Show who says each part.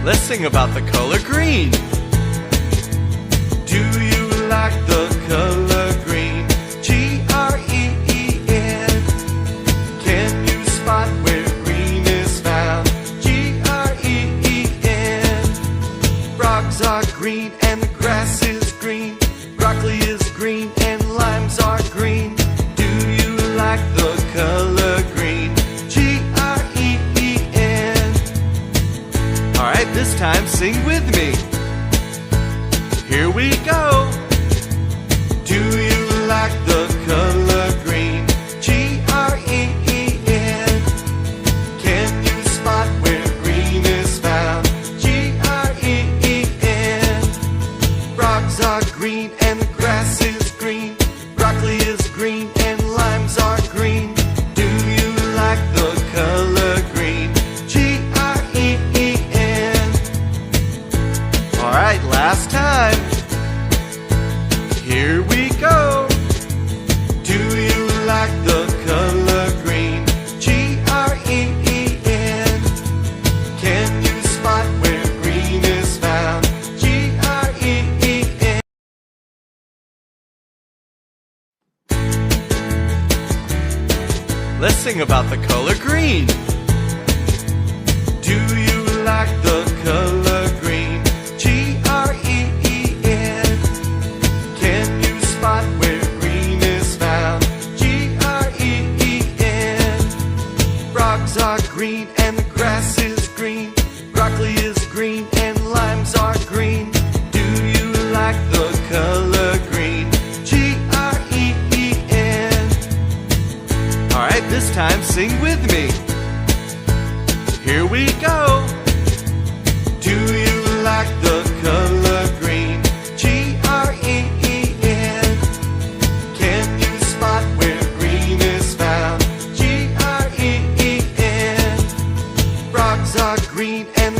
Speaker 1: Let's sing about the color green. Do you like the color green? G-R-E-E-N. Can you spot where green is found? G-R-E-E-N. Frogs are green and the grass is green. Broccoli is green and limes are green. Do you like the color green? G-R-E-E-N. Alright, this time sing with me. Here we go. Do you like the color green? G-R-E-E-N. Can you spot where green is found? G-R-E-E-N. Frogs are green and the grass is green. Broccoli is green and limes are green. Do you like the color green? G-R-E-E-N. Alright, last time. Here we go. Do you like the color green? G-R-E-E-N. Can you spot where green is found? G-R-E-E-N. Let's sing about the color green. Do you like the color green? G-R-E-E-N. Can you spot where green is found? G-R-E-E-N. Frogs are green and the grass is green. Broccoli is green and limes are green. Do you like the color green? G-R-E-E-N. Alright, this time sing with me. Here we go. Do you like the color green? G-R-E-E-N. Can you spot where green is found? G-R-E-E-N. Frogs are green and